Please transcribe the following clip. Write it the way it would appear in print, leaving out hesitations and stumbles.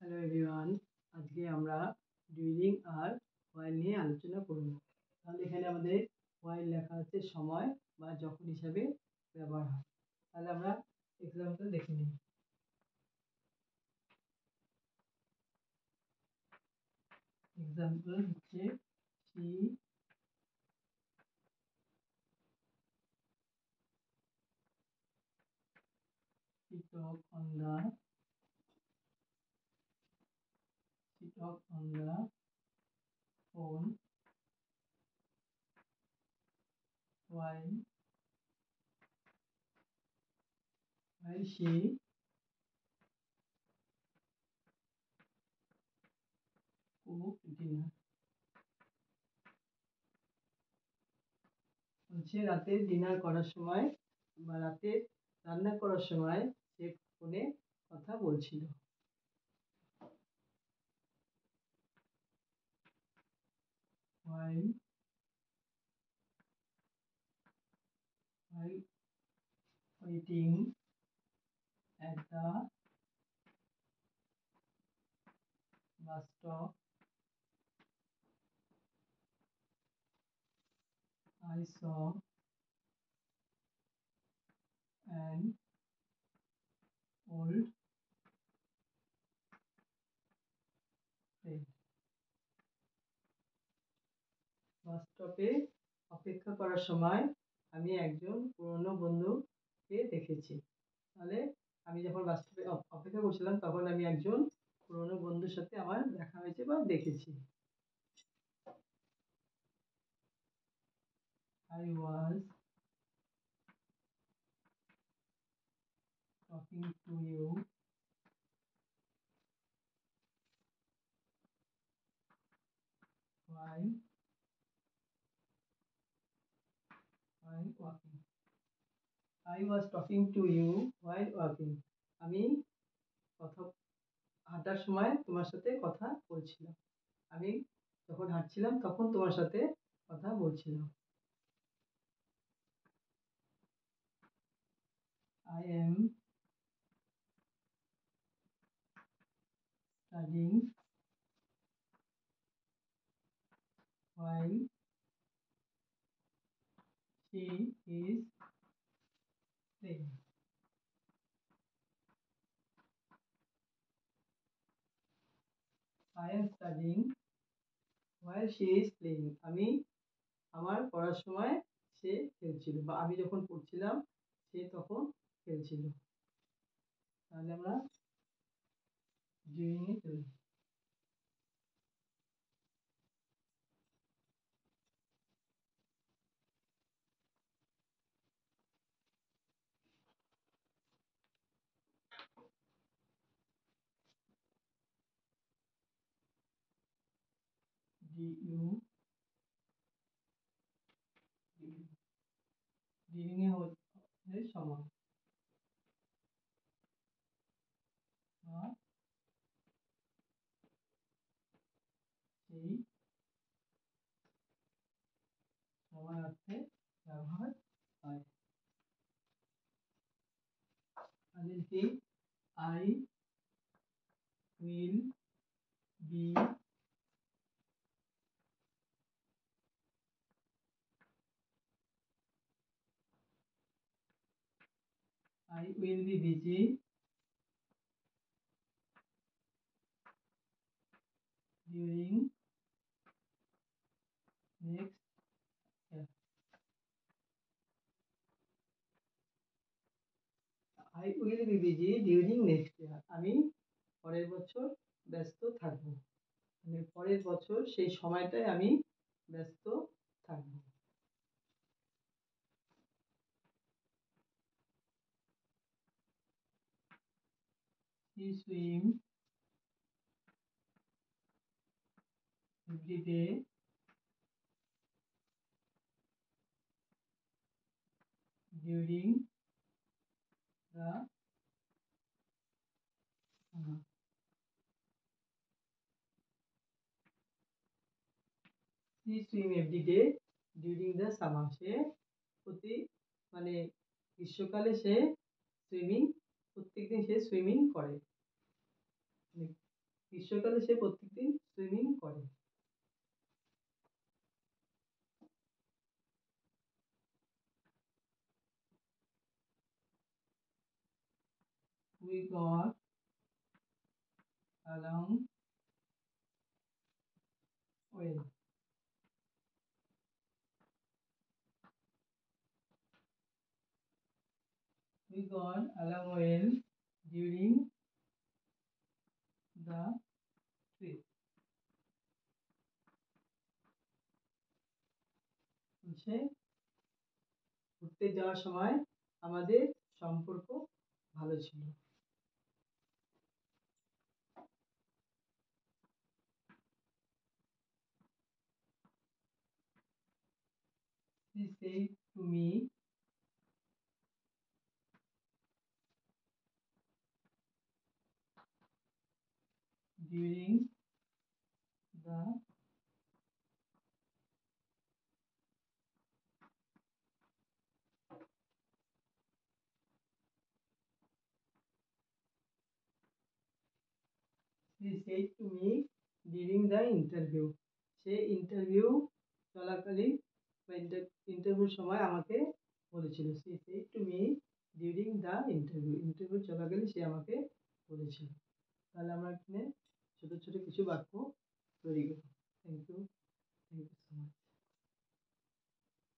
Hello everyone, আজকে আমরা dwelling আর while নিয়ে আলোচনা করব। তাহলে এখানে আমাদের হোয়াইল লেখা আছে সময় বা যখন হিসাবে ব্যবহার হয়। তাহলে আমরা এক্সাম্পল দেখে নিই। এক্সাম্পল হচ্ছে she talk on the phone while she cooked dinner. হচ্ছে রাতের ডিনার করার সময় বা রাতের রান্না করার সময় সে ফোনে কথা বলছিল। while waiting at the bus stop, I saw an old friend. বাস স্টপে অপেক্ষা করার সময় আমি একজন পুরনো বন্ধুকে দেখেছি। তাহলে আমি যখন বাস স্টপে অপেক্ষা করছিলাম তখন আমি একজন পুরনো বন্ধুর সাথে আমার দেখা হয়েছে বা দেখেছি। I was talking to you while walking. I was talking to you while walking. আমি কথা হাঁটার সময় তোমার সাথে কথা বলছিলাম। আমি যখন হাঁটছিলাম তখন তোমার সাথে কথা বলছিলাম। I am studying while she is playing. I am studying while she is playing. আমি আমার পড়ার সময় সে খেলছিল বা আমি যখন পড়ছিলাম সে তখন খেলছিল। তাহলে আমরা ডুইং এ চলে যাই। ডুইং এ হচ্ছে সময় বা সেই সময় অর্থে ব্যবহার হয়। তাহলে কি I will be busy during next year. I will be busy during next year. আমি পরের বছর ব্যস্ত থাকবো। মানে পরের বছর সেই সময়টায় আমি ব্যস্ত থাকবো। She swim every day during the summer. She swim every day during the summer. সে প্রতি মানে গ্রীষ্মকালে সে প্রত্যেকদিন সে সুইমিং করে। গ্রীষ্মকালে সে প্রত্যেকদিন সুইমিং করে। We got along well. We got along well during the trip. বলছে ঘুরতে যাওয়ার সময় আমাদের সম্পর্ক ভালো ছিল। He said to me during the he said to me during the interview. Say interview চলাকালীন বা ইন্টারভিউর সময় আমাকে বলেছিল। She said to me during the interview. Interview চলাকালীন সে আমাকে বলেছিল। তাহলে আমরা এখানে ছোট ছোট কিছু বাক্য তৈরি করব। Thank you so much.